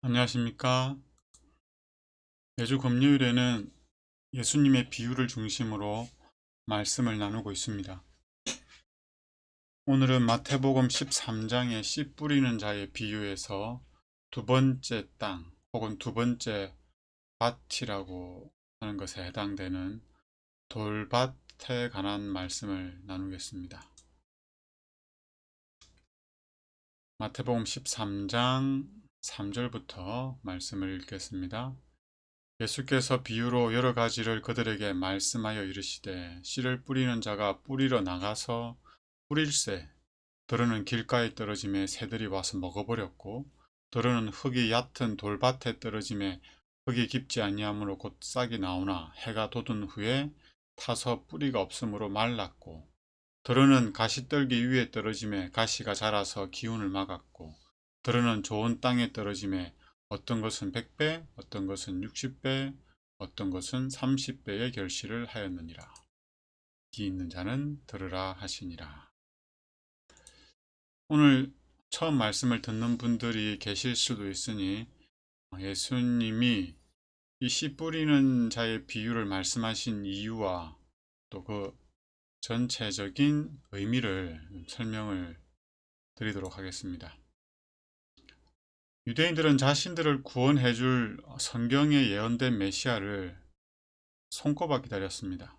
안녕하십니까. 매주 금요일에는 예수님의 비유를 중심으로 말씀을 나누고 있습니다. 오늘은 마태복음 13장의 씨 뿌리는 자의 비유에서 두 번째 땅 혹은 두 번째 밭이라고 하는 것에 해당되는 돌밭에 관한 말씀을 나누겠습니다. 마태복음 13장 3절부터 말씀을 읽겠습니다. 예수께서 비유로 여러 가지를 그들에게 말씀하여 이르시되 씨를 뿌리는 자가 뿌리러 나가서 뿌릴새 더러는 길가에 떨어짐에 새들이 와서 먹어버렸고 더러는 흙이 얕은 돌밭에 떨어짐에 흙이 깊지 아니하므로 곧 싹이 나오나 해가 돋은 후에 타서 뿌리가 없으므로 말랐고 더러는 가시떨기 위에 떨어짐에 가시가 자라서 기운을 막았고 더러는 좋은 땅에 떨어짐에 어떤 것은 100배, 어떤 것은 60배, 어떤 것은 30배의 결실을 하였느니라. 귀 있는 자는 들으라 하시니라. 오늘 처음 말씀을 듣는 분들이 계실 수도 있으니 예수님이 이 씨 뿌리는 자의 비유를 말씀하신 이유와 또 그 전체적인 의미를 설명을 드리도록 하겠습니다. 유대인들은 자신들을 구원해 줄 성경에 예언된 메시아를 손꼽아 기다렸습니다.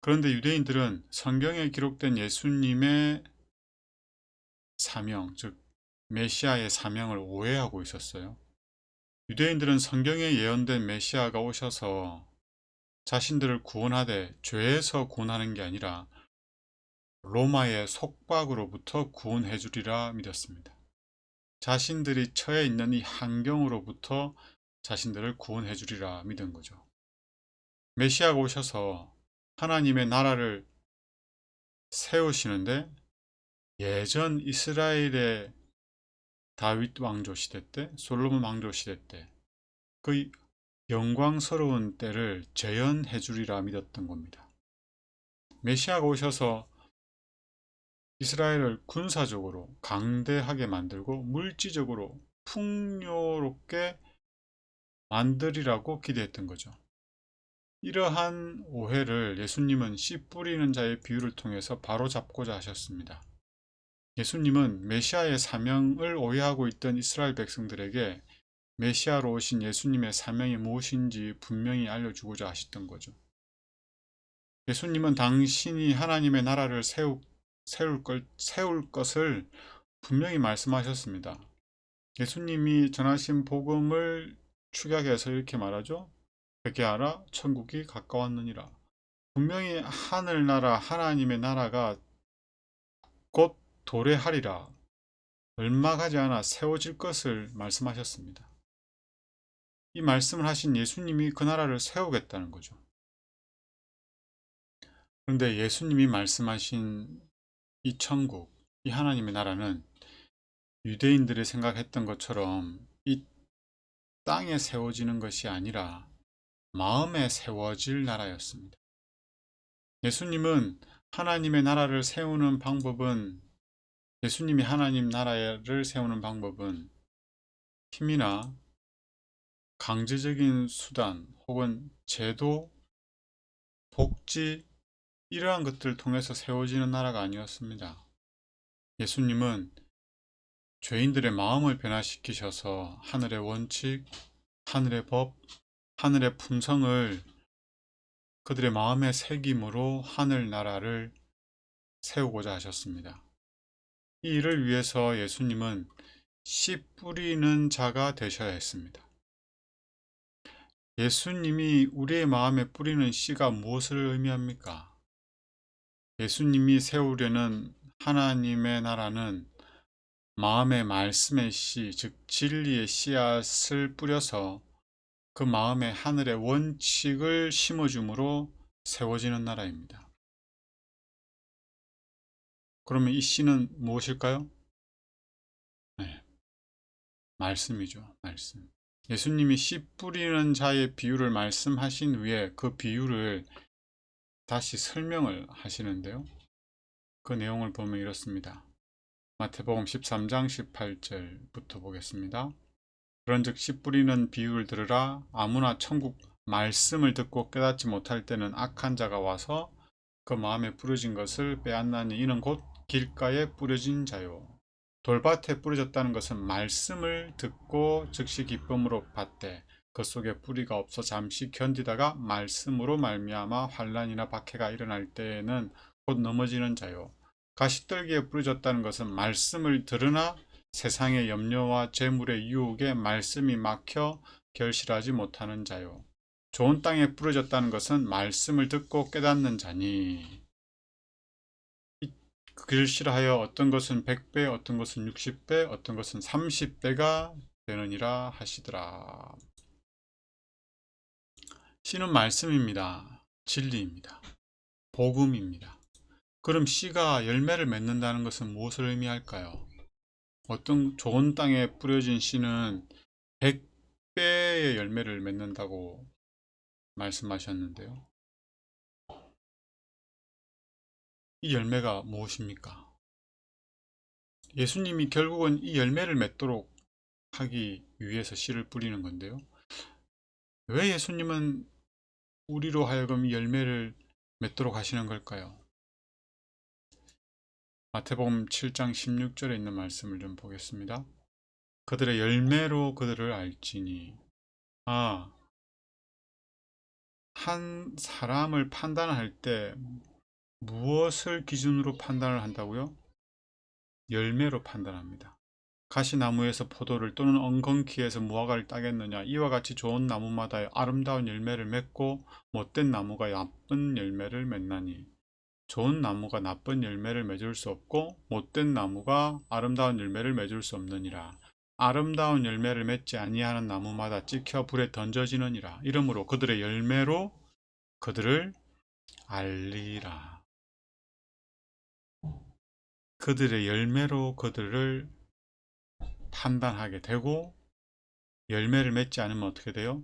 그런데 유대인들은 성경에 기록된 예수님의 사명, 즉 메시아의 사명을 오해하고 있었어요. 유대인들은 성경에 예언된 메시아가 오셔서 자신들을 구원하되 죄에서 구원하는 게 아니라 로마의 속박으로부터 구원해 주리라 믿었습니다. 자신들이 처해 있는 이 환경으로부터 자신들을 구원해 주리라 믿은 거죠. 메시아가 오셔서 하나님의 나라를 세우시는데 예전 이스라엘의 다윗 왕조 시대 때, 솔로몬 왕조 시대 때 그 영광스러운 때를 재현해 주리라 믿었던 겁니다. 메시아가 오셔서 이스라엘을 군사적으로 강대하게 만들고 물질적으로 풍요롭게 만들이라고 기대했던 거죠. 이러한 오해를 예수님은 씨 뿌리는 자의 비유를 통해서 바로잡고자 하셨습니다. 예수님은 메시아의 사명을 오해하고 있던 이스라엘 백성들에게 메시아로 오신 예수님의 사명이 무엇인지 분명히 알려주고자 하셨던 거죠. 예수님은 당신이 하나님의 나라를 세울 것을 분명히 말씀하셨습니다. 예수님이 전하신 복음을 축약해서 이렇게 말하죠. 그렇게 알아 천국이 가까웠느니라. 분명히 하늘나라 하나님의 나라가 곧 도래하리라. 얼마 가지 않아 세워질 것을 말씀하셨습니다. 이 말씀을 하신 예수님이 그 나라를 세우겠다는 거죠. 그런데 예수님이 말씀하신 이 천국, 이 하나님의 나라는 유대인들이 생각했던 것처럼 이 땅에 세워지는 것이 아니라 마음에 세워질 나라였습니다. 예수님은 하나님의 나라를 세우는 방법은 예수님이 하나님 나라를 세우는 방법은 힘이나 강제적인 수단 혹은 제도, 복지 이러한 것들을 통해서 세워지는 나라가 아니었습니다. 예수님은 죄인들의 마음을 변화시키셔서 하늘의 원칙, 하늘의 법, 하늘의 품성을 그들의 마음에 새김으로 하늘나라를 세우고자 하셨습니다. 이 일을 위해서 예수님은 씨 뿌리는 자가 되셔야 했습니다. 예수님이 우리의 마음에 뿌리는 씨가 무엇을 의미합니까? 예수님이 세우려는 하나님의 나라는 마음의 말씀의 씨, 즉 진리의 씨앗을 뿌려서 그 마음에 하늘의 원칙을 심어줌으로 세워지는 나라입니다. 그러면 이 씨는 무엇일까요? 네, 말씀이죠. 말씀. 예수님이 씨 뿌리는 자의 비유를 말씀하신 후에 그 비유를 다시 설명을 하시는데요. 그 내용을 보면 이렇습니다. 마태복음 13장 18절부터 보겠습니다. 그런즉 씨 뿌리는 비유를 들으라. 아무나 천국 말씀을 듣고 깨닫지 못할 때는 악한 자가 와서 그 마음에 뿌려진 것을 빼앗나니 이는 곧 길가에 뿌려진 자요. 돌밭에 뿌려졌다는 것은 말씀을 듣고 즉시 기쁨으로 받되 그 속에 뿌리가 없어 잠시 견디다가 말씀으로 말미암아 환난이나 박해가 일어날 때에는 곧 넘어지는 자요. 가시떨기에 뿌려졌다는 것은 말씀을 들으나 세상의 염려와 재물의 유혹에 말씀이 막혀 결실하지 못하는 자요. 좋은 땅에 뿌려졌다는 것은 말씀을 듣고 깨닫는 자니 결실하여 어떤 것은 100배, 어떤 것은 60배, 어떤 것은 30배가 되느니라 하시더라. 씨는 말씀입니다. 진리입니다. 복음입니다. 그럼 씨가 열매를 맺는다는 것은 무엇을 의미할까요? 어떤 좋은 땅에 뿌려진 씨는 100배의 열매를 맺는다고 말씀하셨는데요. 이 열매가 무엇입니까? 예수님이 결국은 이 열매를 맺도록 하기 위해서 씨를 뿌리는 건데요. 왜 예수님은 우리로 하여금 이 열매를 맺도록 하시는 걸까요? 마태복음 7장 16절에 있는 말씀을 좀 보겠습니다. 그들의 열매로 그들을 알지니. 한 사람을 판단할 때 무엇을 기준으로 판단을 한다고요? 열매로 판단합니다. 가시나무에서 포도를 또는 엉겅퀴에서 무화과를 따겠느냐. 이와 같이 좋은 나무마다 아름다운 열매를 맺고 못된 나무가 나쁜 열매를 맺나니. 좋은 나무가 나쁜 열매를 맺을 수 없고 못된 나무가 아름다운 열매를 맺을 수 없느니라. 아름다운 열매를 맺지 아니하는 나무마다 찍혀 불에 던져지느니라. 이러므로 그들의 열매로 그들을 알리라. 그들의 열매로 그들을 판단하게 되고 열매를 맺지 않으면 어떻게 돼요?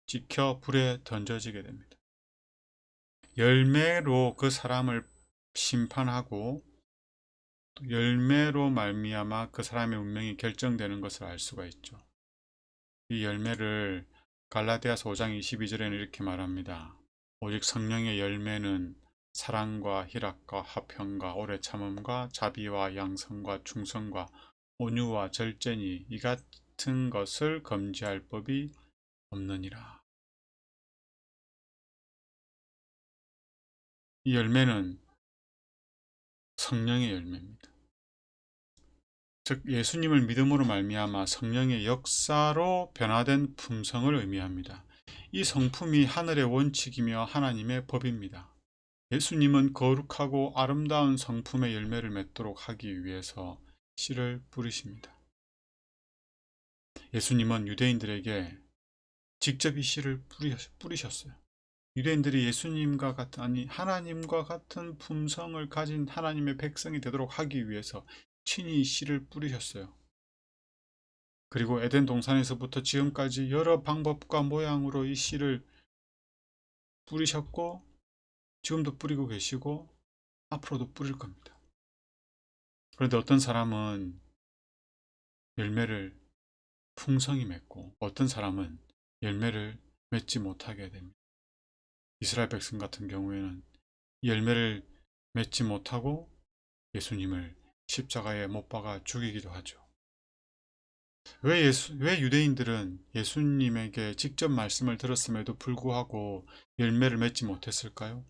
찍혀 불에 던져지게 됩니다. 열매로 그 사람을 심판하고 열매로 말미암아 그 사람의 운명이 결정되는 것을 알 수가 있죠. 이 열매를 갈라디아서 5장 22절에는 이렇게 말합니다. 오직 성령의 열매는 사랑과 희락과 화평과 오래 참음과 자비와 양성과 충성과 온유와 절제니 이 같은 것을 금지할 법이 없느니라. 이 열매는 성령의 열매입니다. 즉 예수님을 믿음으로 말미암아 성령의 역사로 변화된 품성을 의미합니다. 이 성품이 하늘의 원칙이며 하나님의 법입니다. 예수님은 거룩하고 아름다운 성품의 열매를 맺도록 하기 위해서 씨를 뿌리십니다. 예수님은 유대인들에게 직접 이 씨를 뿌리셨어요. 유대인들이 예수님과 같은, 아니 하나님과 같은 품성을 가진 하나님의 백성이 되도록 하기 위해서 친히 씨를 뿌리셨어요. 그리고 에덴 동산에서부터 지금까지 여러 방법과 모양으로 이 씨를 뿌리셨고 지금도 뿌리고 계시고 앞으로도 뿌릴 겁니다. 그런데 어떤 사람은 열매를 풍성히 맺고 어떤 사람은 열매를 맺지 못하게 됩니다. 이스라엘 백성 같은 경우에는 열매를 맺지 못하고 예수님을 십자가에 못 박아 죽이기도 하죠. 왜 유대인들은 예수님에게 직접 말씀을 들었음에도 불구하고 열매를 맺지 못했을까요?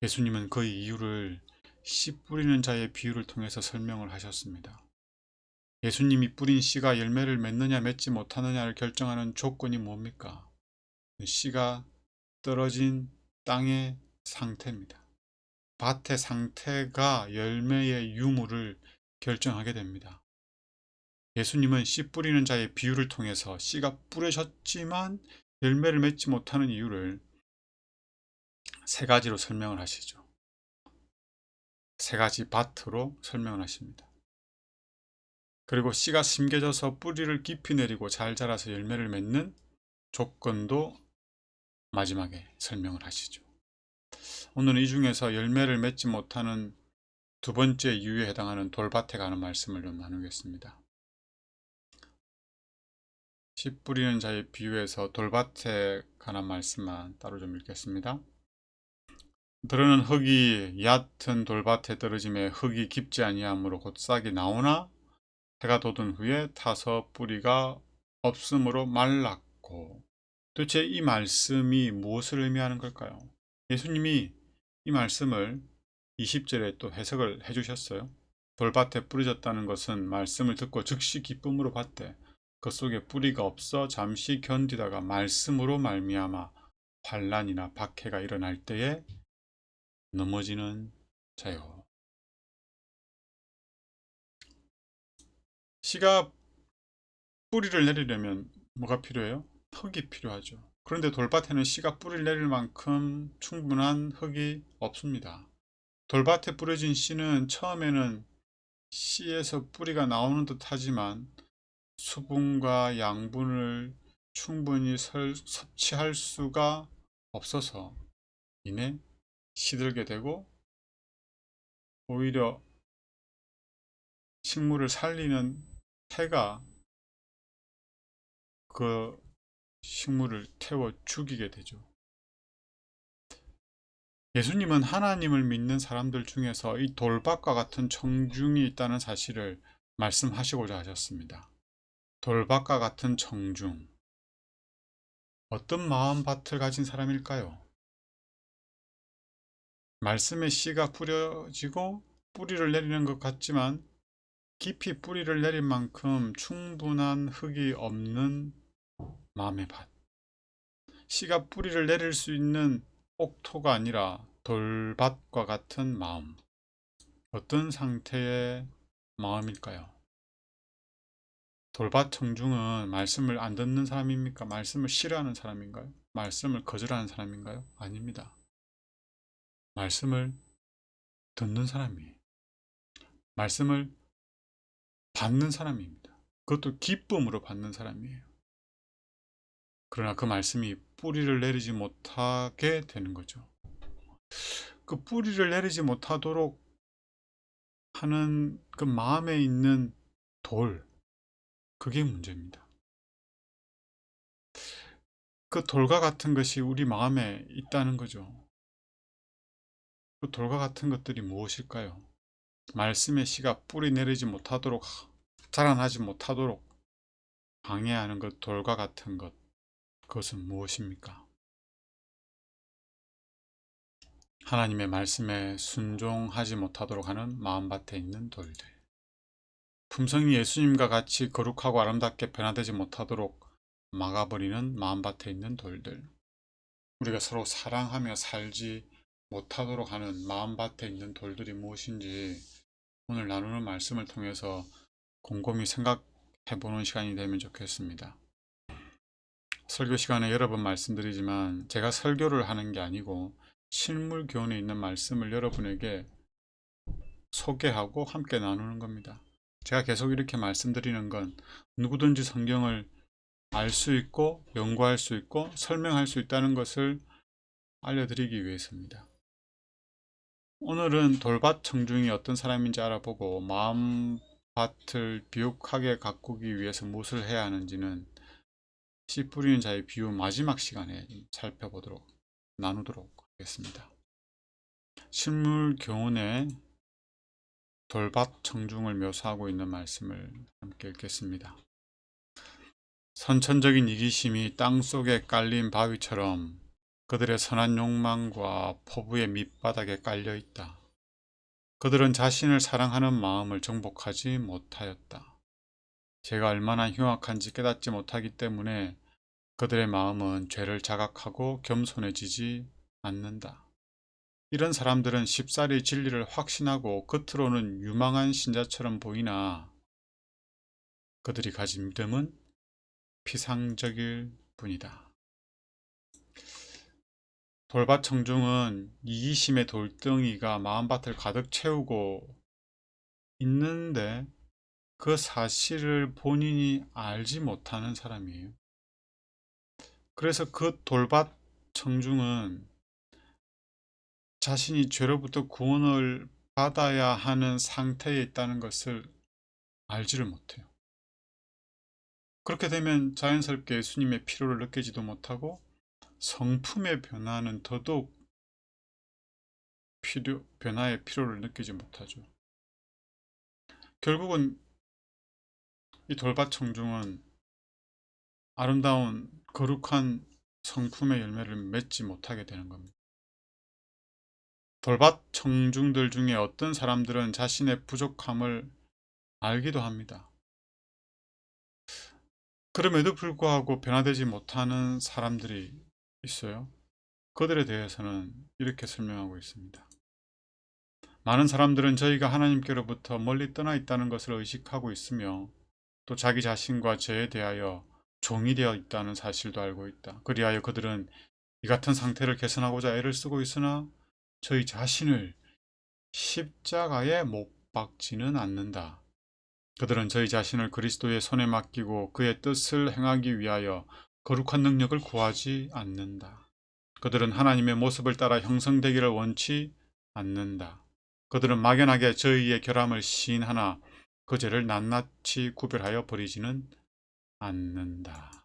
예수님은 그 이유를 씨 뿌리는 자의 비유를 통해서 설명을 하셨습니다. 예수님이 뿌린 씨가 열매를 맺느냐 맺지 못하느냐를 결정하는 조건이 뭡니까? 씨가 떨어진 땅의 상태입니다. 밭의 상태가 열매의 유무를 결정하게 됩니다. 예수님은 씨 뿌리는 자의 비유를 통해서 씨가 뿌려졌지만 열매를 맺지 못하는 이유를 세 가지로 설명을 하시죠. 세 가지 밭으로 설명을 하십니다. 그리고 씨가 심겨져서 뿌리를 깊이 내리고 잘 자라서 열매를 맺는 조건도 마지막에 설명을 하시죠. 오늘은 이 중에서 열매를 맺지 못하는 두 번째 이유에 해당하는 돌밭에 관한 말씀을 좀 나누겠습니다. 씨 뿌리는 자의 비유에서 돌밭에 관한 말씀만 따로 좀 읽겠습니다. 들으는 흙이 얕은 돌밭에 떨어짐에 흙이 깊지 아니하므로 곧 싹이 나오나 해가 돋은 후에 타서 뿌리가 없으므로 말랐고. 도대체 이 말씀이 무엇을 의미하는 걸까요? 예수님이 이 말씀을 20절에 또 해석을 해주셨어요. 돌밭에 뿌려졌다는 것은 말씀을 듣고 즉시 기쁨으로 받되 그 속에 뿌리가 없어 잠시 견디다가 말씀으로 말미암아 환난이나 박해가 일어날 때에 넘어지는 자요. 씨가 뿌리를 내리려면 뭐가 필요해요? 흙이 필요하죠. 그런데 돌밭에는 씨가 뿌리를 내릴 만큼 충분한 흙이 없습니다. 돌밭에 뿌려진 씨는 처음에는 씨에서 뿌리가 나오는 듯 하지만 수분과 양분을 충분히 섭취할 수가 없어서 이내 시들게 되고 오히려 식물을 살리는 해가 그 식물을 태워 죽이게 되죠. 예수님은 하나님을 믿는 사람들 중에서 이 돌밭과 같은 청중이 있다는 사실을 말씀하시고자 하셨습니다. 돌밭과 같은 청중, 어떤 마음밭을 가진 사람일까요? 말씀의 씨가 뿌려지고 뿌리를 내리는 것 같지만 깊이 뿌리를 내린 만큼 충분한 흙이 없는 마음의 밭. 씨가 뿌리를 내릴 수 있는 옥토가 아니라 돌밭과 같은 마음. 어떤 상태의 마음일까요? 돌밭 청중은 말씀을 안 듣는 사람입니까? 말씀을 싫어하는 사람인가요? 말씀을 거절하는 사람인가요? 아닙니다. 말씀을 듣는 사람이에요. 말씀을 받는 사람입니다. 그것도 기쁨으로 받는 사람이에요. 그러나 그 말씀이 뿌리를 내리지 못하게 되는 거죠. 그 뿌리를 내리지 못하도록 하는 그 마음에 있는 돌, 그게 문제입니다. 그 돌과 같은 것이 우리 마음에 있다는 거죠. 그 돌과 같은 것들이 무엇일까요? 말씀의 씨가 뿌리 내리지 못하도록, 자라나지 못하도록 방해하는 것, 돌과 같은 것, 그것은 무엇입니까? 하나님의 말씀에 순종하지 못하도록 하는 마음밭에 있는 돌들. 품성이 예수님과 같이 거룩하고 아름답게 변화되지 못하도록 막아버리는 마음밭에 있는 돌들. 우리가 서로 사랑하며 살지 못하도록 하는 마음밭에 있는 돌들이 무엇인지 오늘 나누는 말씀을 통해서 곰곰이 생각해보는 시간이 되면 좋겠습니다. 설교 시간에 여러 번 말씀드리지만 제가 설교를 하는 게 아니고 실물 교훈에 있는 말씀을 여러분에게 소개하고 함께 나누는 겁니다. 제가 계속 이렇게 말씀드리는 건 누구든지 성경을 알 수 있고 연구할 수 있고 설명할 수 있다는 것을 알려드리기 위해서입니다. 오늘은 돌밭 청중이 어떤 사람인지 알아보고 마음밭을 비옥하게 가꾸기 위해서 무엇을 해야 하는지는 씨 뿌리는 자의 비유 마지막 시간에 살펴보도록 나누도록 하겠습니다. 실물 교훈에 돌밭 청중을 묘사하고 있는 말씀을 함께 읽겠습니다. 선천적인 이기심이 땅속에 깔린 바위처럼 그들의 선한 욕망과 포부의 밑바닥에 깔려 있다. 그들은 자신을 사랑하는 마음을 정복하지 못하였다. 죄가 얼마나 흉악한지 깨닫지 못하기 때문에 그들의 마음은 죄를 자각하고 겸손해지지 않는다. 이런 사람들은 쉽사리 진리를 확신하고 겉으로는 유망한 신자처럼 보이나 그들이 가진 믿음은 피상적일 뿐이다. 돌밭 청중은 이기심의 돌덩이가 마음밭을 가득 채우고 있는데 그 사실을 본인이 알지 못하는 사람이에요. 그래서 그 돌밭 청중은 자신이 죄로부터 구원을 받아야 하는 상태에 있다는 것을 알지를 못해요. 그렇게 되면 자연스럽게 예수님의 필요를 느끼지도 못하고 성품의 변화는 더더욱 변화의 필요를 느끼지 못하죠. 결국은 이 돌밭 청중은 아름다운 거룩한 성품의 열매를 맺지 못하게 되는 겁니다. 돌밭 청중들 중에 어떤 사람들은 자신의 부족함을 알기도 합니다. 그럼에도 불구하고 변화되지 못하는 사람들이 있어요. 그들에 대해서는 이렇게 설명하고 있습니다. 많은 사람들은 저희가 하나님께로부터 멀리 떠나 있다는 것을 의식하고 있으며 또 자기 자신과 저에 대하여 종이 되어 있다는 사실도 알고 있다. 그리하여 그들은 이 같은 상태를 개선하고자 애를 쓰고 있으나 저희 자신을 십자가에 못 박지는 않는다. 그들은 저희 자신을 그리스도의 손에 맡기고 그의 뜻을 행하기 위하여 거룩한 능력을 구하지 않는다. 그들은 하나님의 모습을 따라 형성되기를 원치 않는다. 그들은 막연하게 저희의 결함을 시인하나 그 죄를 낱낱이 구별하여 버리지는 않는다.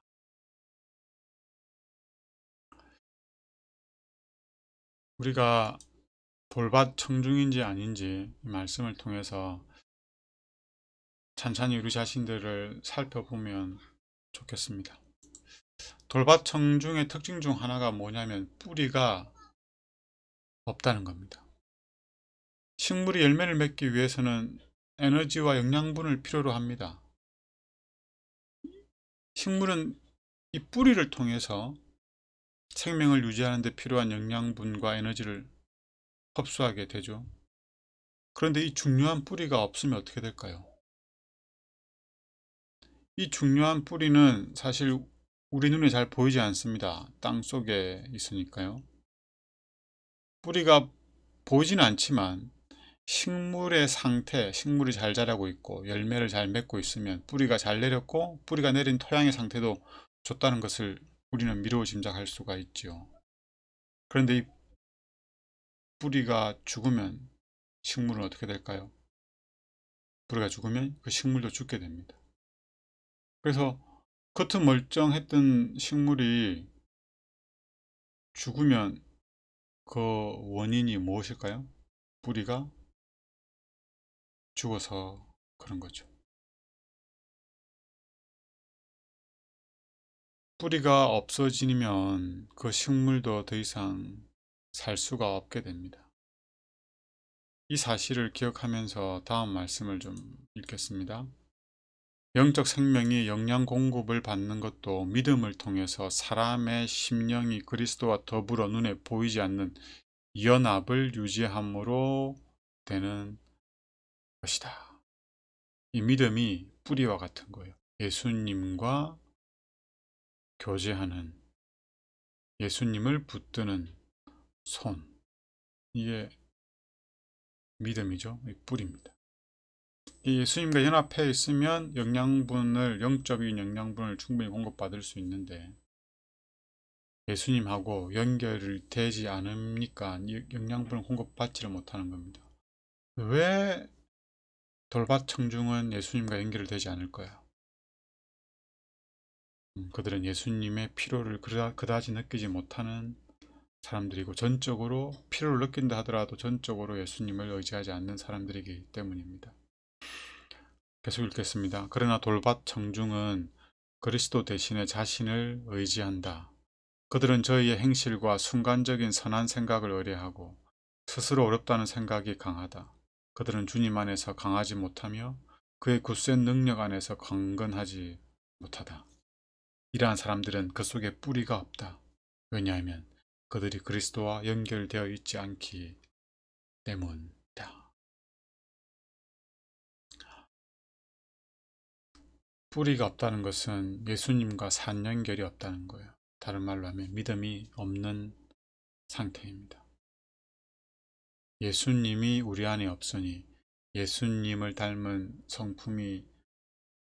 우리가 돌밭 청중인지 아닌지 이 말씀을 통해서 찬찬히 우리 자신들을 살펴보면 좋겠습니다. 돌밭 청중의 특징 중 하나가 뭐냐면 뿌리가 없다는 겁니다. 식물이 열매를 맺기 위해서는 에너지와 영양분을 필요로 합니다. 식물은 이 뿌리를 통해서 생명을 유지하는 데 필요한 영양분과 에너지를 흡수하게 되죠. 그런데 이 중요한 뿌리가 없으면 어떻게 될까요? 이 중요한 뿌리는 사실 우리 눈에 잘 보이지 않습니다. 땅 속에 있으니까요. 뿌리가 보이지는 않지만 식물의 상태, 식물이 잘 자라고 있고 열매를 잘 맺고 있으면 뿌리가 잘 내렸고 뿌리가 내린 토양의 상태도 좋다는 것을 우리는 미루어 짐작할 수가 있죠. 그런데 이 뿌리가 죽으면 식물은 어떻게 될까요? 뿌리가 죽으면 그 식물도 죽게 됩니다. 그래서 겉은 멀쩡했던 식물이 죽으면 그 원인이 무엇일까요? 뿌리가 죽어서 그런 거죠. 뿌리가 없어지면 그 식물도 더 이상 살 수가 없게 됩니다. 이 사실을 기억하면서 다음 말씀을 좀 읽겠습니다. 영적 생명이 영양 공급을 받는 것도 믿음을 통해서 사람의 심령이 그리스도와 더불어 눈에 보이지 않는 연합을 유지함으로 되는 것이다. 이 믿음이 뿌리와 같은 거예요. 예수님과 교제하는, 예수님을 붙드는 손. 이게 믿음이죠. 이 뿌리입니다. 이 예수님과 연합해 있으면 영적인 영양분을 충분히 공급받을 수 있는데 예수님하고 연결이 되지 않으니까 영양분을 공급받지를 못하는 겁니다. 왜 돌밭 청중은 예수님과 연결되지 않을까요? 그들은 예수님의 필요를 그다지 느끼지 못하는 사람들이고 전적으로 필요를 느낀다 하더라도 전적으로 예수님을 의지하지 않는 사람들이기 때문입니다. 계속 읽겠습니다. 그러나 돌밭 청중은 그리스도 대신에 자신을 의지한다. 그들은 저희의 행실과 순간적인 선한 생각을 의뢰하고 스스로 어렵다는 생각이 강하다. 그들은 주님 안에서 강하지 못하며 그의 굳센 능력 안에서 강건하지 못하다. 이러한 사람들은 그 속에 뿌리가 없다. 왜냐하면 그들이 그리스도와 연결되어 있지 않기 때문이다. 뿌리가 없다는 것은 예수님과 산연결이 없다는 거예요. 다른 말로 하면 믿음이 없는 상태입니다. 예수님이 우리 안에 없으니 예수님을 닮은 성품이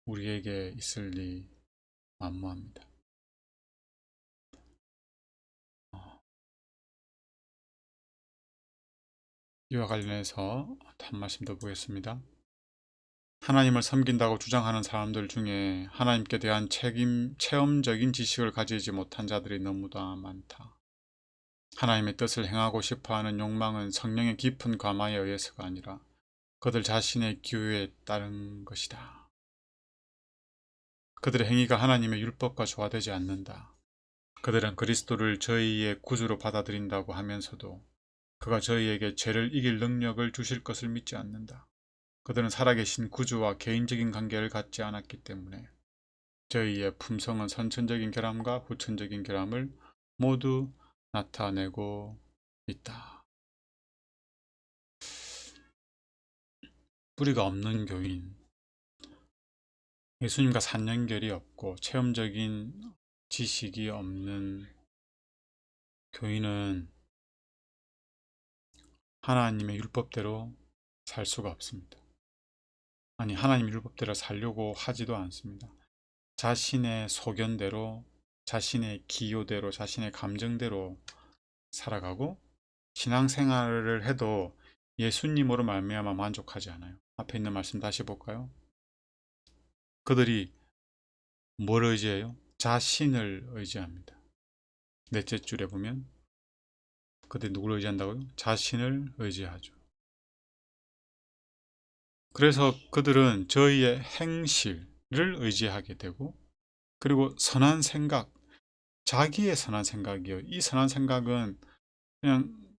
우리에게 있을 리 만무합니다. 이와 관련해서 한 말씀 더 보겠습니다. 하나님을 섬긴다고 주장하는 사람들 중에 하나님께 대한 체험적인 지식을 가지지 못한 자들이 너무나 많다. 하나님의 뜻을 행하고 싶어하는 욕망은 성령의 깊은 감화에 의해서가 아니라 그들 자신의 기호에 따른 것이다. 그들의 행위가 하나님의 율법과 조화되지 않는다. 그들은 그리스도를 저희의 구주로 받아들인다고 하면서도 그가 저희에게 죄를 이길 능력을 주실 것을 믿지 않는다. 그들은 살아계신 구주와 개인적인 관계를 갖지 않았기 때문에 저희의 품성은 선천적인 결함과 후천적인 결함을 모두 나타내고 있다. 뿌리가 없는 교인, 예수님과 산연결이 없고 체험적인 지식이 없는 교인은 하나님의 율법대로 살 수가 없습니다. 아니, 하나님의 율법대로 살려고 하지도 않습니다. 자신의 소견대로, 자신의 기호대로, 자신의 감정대로 살아가고 신앙생활을 해도 예수님으로 말미암아 만족하지 않아요. 앞에 있는 말씀 다시 볼까요? 그들이 뭘 의지해요? 자신을 의지합니다. 넷째 줄에 보면 그들이 누구를 의지한다고요? 자신을 의지하죠. 그래서 그들은 저희의 행실을 의지하게 되고, 그리고 선한 생각, 자기의 선한 생각이요. 이 선한 생각은 그냥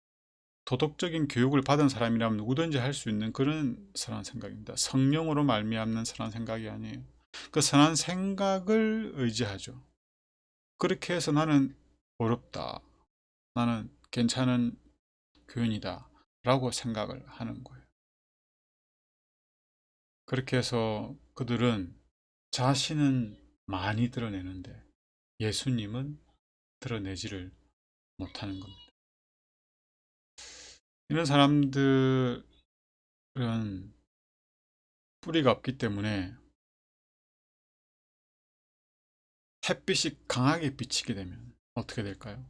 도덕적인 교육을 받은 사람이라면 누구든지 할 수 있는 그런 선한 생각입니다. 성령으로 말미암는 선한 생각이 아니에요. 그 선한 생각을 의지하죠. 그렇게 해서 나는 어렵다, 나는 괜찮은 교인이다 라고 생각을 하는 거예요. 그렇게 해서 그들은 자신은 많이 드러내는데 예수님은 드러내지를 못하는 겁니다. 이런 사람들은 뿌리가 없기 때문에 햇빛이 강하게 비치게 되면 어떻게 될까요?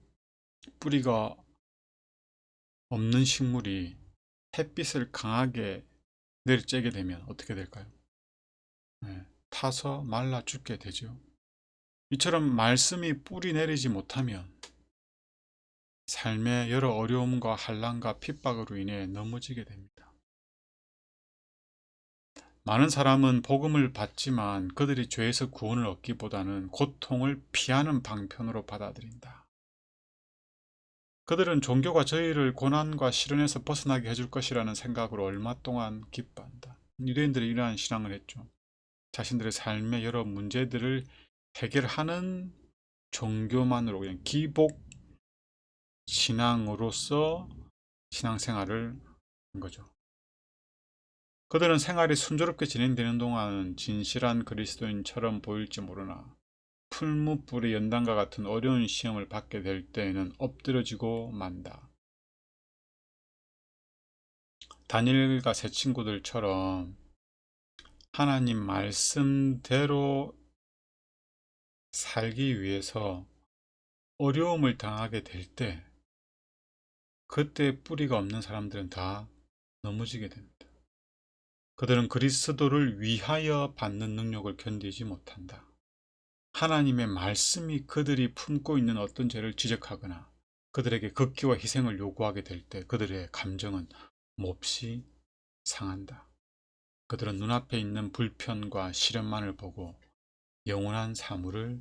뿌리가 없는 식물이 햇빛을 강하게 내리쬐게 되면 어떻게 될까요? 네, 타서 말라 죽게 되죠. 이처럼 말씀이 뿌리 내리지 못하면 삶의 여러 어려움과 환난과 핍박으로 인해 넘어지게 됩니다. 많은 사람은 복음을 받지만 그들이 죄에서 구원을 얻기보다는 고통을 피하는 방편으로 받아들인다. 그들은 종교가 저희를 고난과 시련에서 벗어나게 해줄 것이라는 생각으로 얼마 동안 기뻐한다. 유대인들이 이러한 신앙을 했죠. 자신들의 삶의 여러 문제들을 해결하는 종교만으로 그냥 기복 신앙으로서 신앙생활을 한 거죠. 그들은 생활이 순조롭게 진행되는 동안 진실한 그리스도인처럼 보일지 모르나 풀무불의 연단과 같은 어려운 시험을 받게 될 때에는 엎드러지고 만다. 다니엘과 세 친구들처럼 하나님 말씀대로 살기 위해서 어려움을 당하게 될 때, 그때 뿌리가 없는 사람들은 다 넘어지게 됩니다. 그들은 그리스도를 위하여 받는 능력을 견디지 못한다. 하나님의 말씀이 그들이 품고 있는 어떤 죄를 지적하거나 그들에게 극기와 희생을 요구하게 될 때 그들의 감정은 몹시 상한다. 그들은 눈앞에 있는 불편과 시련만을 보고 영원한 사물을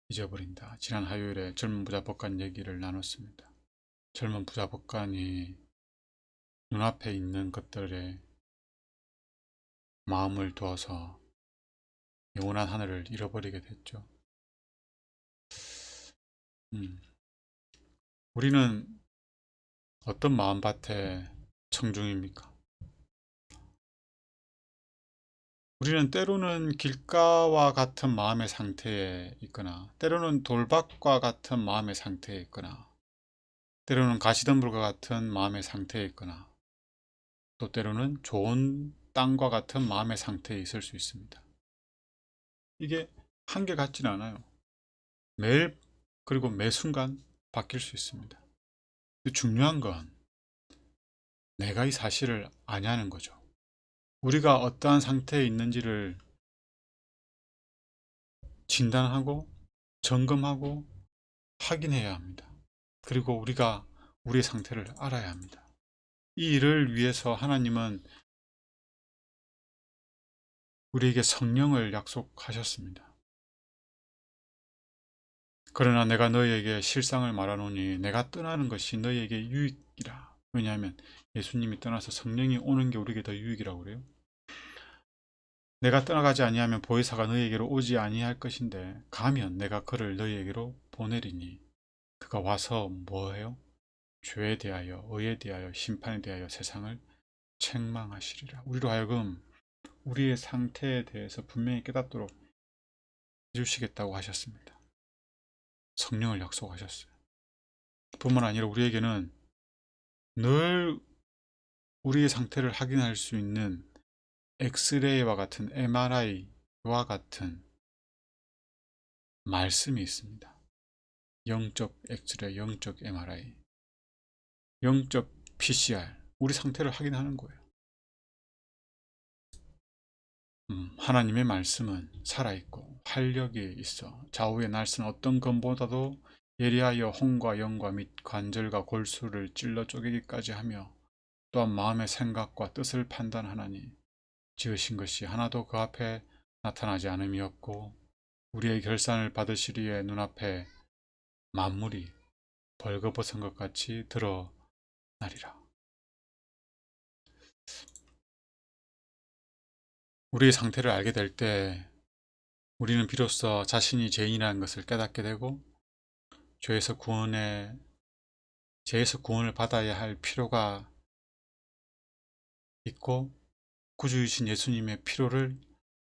잊어버린다. 지난 화요일에 젊은 부자 법관 얘기를 나눴습니다. 젊은 부자 법관이 눈앞에 있는 것들에 마음을 두어서 영원한 하늘을 잃어버리게 됐죠. 우리는 어떤 마음밭에 청중입니까? 우리는 때로는 길가와 같은 마음의 상태에 있거나, 때로는 돌밭과 같은 마음의 상태에 있거나, 때로는 가시덤불과 같은 마음의 상태에 있거나, 또 때로는 좋은 땅과 같은 마음의 상태에 있을 수 있습니다. 이게 한결같지는 않아요. 매일 그리고 매 순간 바뀔 수 있습니다. 중요한 건 내가 이 사실을 아냐는 거죠. 우리가 어떠한 상태에 있는지를 진단하고 점검하고 확인해야 합니다. 그리고 우리가 우리의 상태를 알아야 합니다. 이 일을 위해서 하나님은 우리에게 성령을 약속하셨습니다. 그러나 내가 너희에게 실상을 말하노니 내가 떠나는 것이 너희에게 유익이라. 왜냐하면 예수님이 떠나서 성령이 오는 게 우리에게 더 유익이라고 그래요. 내가 떠나가지 아니하면 보혜사가 너희에게로 오지 아니할 것인데 가면 내가 그를 너희에게로 보내리니 그가 와서 뭐해요? 죄에 대하여 의에 대하여 심판에 대하여 세상을 책망하시리라. 우리로 하여금 우리의 상태에 대해서 분명히 깨닫도록 해주시겠다고 하셨습니다. 성령을 약속하셨어요. 뿐만 아니라 우리에게는 늘 우리의 상태를 확인할 수 있는 엑스레이와 같은 MRI와 같은 말씀이 있습니다. 영적 엑스레이, 영적 MRI, 영적 PCR, 우리 상태를 확인하는 거예요. 하나님의 말씀은 살아있고 활력이 있어 좌우의 날선 어떤 검보다도 예리하여 혼과 영과 및 관절과 골수를 찔러 쪼개기까지 하며 또한 마음의 생각과 뜻을 판단하나니 지으신 것이 하나도 그 앞에 나타나지 않음이 없고 우리의 결산을 받으시리에 눈앞에 만물이 벌거벗은 것 같이 드러나리라. 우리의 상태를 알게 될 때 우리는 비로소 자신이 죄인이라는 것을 깨닫게 되고 죄에서 구원을 받아야 할 필요가 있고 구주이신 예수님의 필요를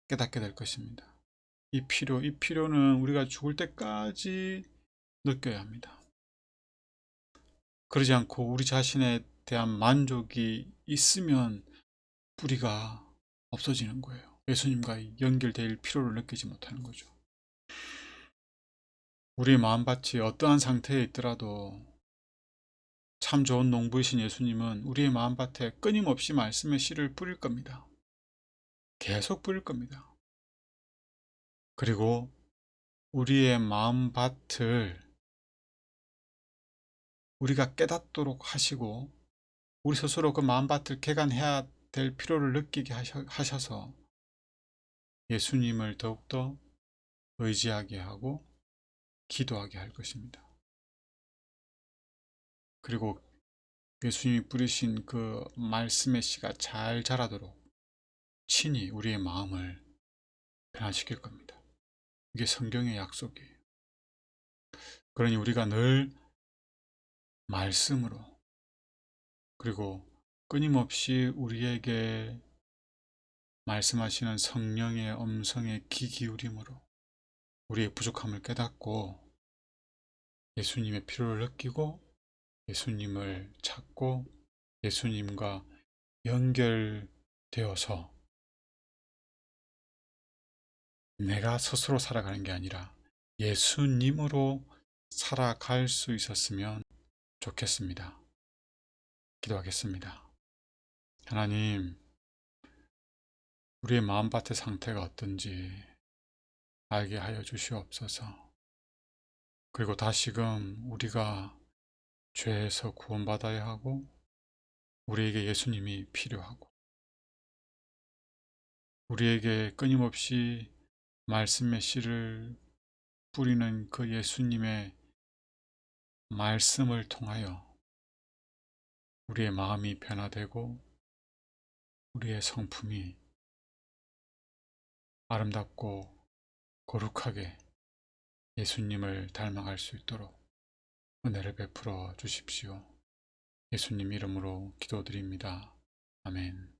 깨닫게 될 것입니다. 이 필요는 우리가 죽을 때까지 느껴야 합니다. 그러지 않고 우리 자신에 대한 만족이 있으면 뿌리가 없어지는 거예요. 예수님과 연결될 필요를 느끼지 못하는 거죠. 우리의 마음밭이 어떠한 상태에 있더라도 참 좋은 농부이신 예수님은 우리의 마음밭에 끊임없이 말씀의 씨를 뿌릴 겁니다. 계속 뿌릴 겁니다. 그리고 우리의 마음밭을 우리가 깨닫도록 하시고 우리 스스로 그 마음밭을 개간해야 될 필요를 느끼게 하셔서 예수님을 더욱더 의지하게 하고 기도하게 할 것입니다. 그리고 예수님이 뿌리신 그 말씀의 씨가 잘 자라도록 친히 우리의 마음을 변화시킬 겁니다. 이게 성경의 약속이에요. 그러니 우리가 늘 말씀으로 그리고 끊임없이 우리에게 말씀하시는 성령의 음성에 귀 기울임으로 우리의 부족함을 깨닫고 예수님의 필요를 느끼고 예수님을 찾고 예수님과 연결되어서 내가 스스로 살아가는 게 아니라 예수님으로 살아갈 수 있었으면 좋겠습니다. 기도하겠습니다. 하나님, 우리의 마음밭의 상태가 어떤지 알게 하여 주시옵소서. 그리고 다시금 우리가 죄에서 구원받아야 하고 우리에게 예수님이 필요하고 우리에게 끊임없이 말씀의 씨를 뿌리는 그 예수님의 말씀을 통하여 우리의 마음이 변화되고 우리의 성품이 아름답고 거룩하게 예수님을 닮아갈 수 있도록 은혜를 베풀어 주십시오. 예수님 이름으로 기도드립니다. 아멘.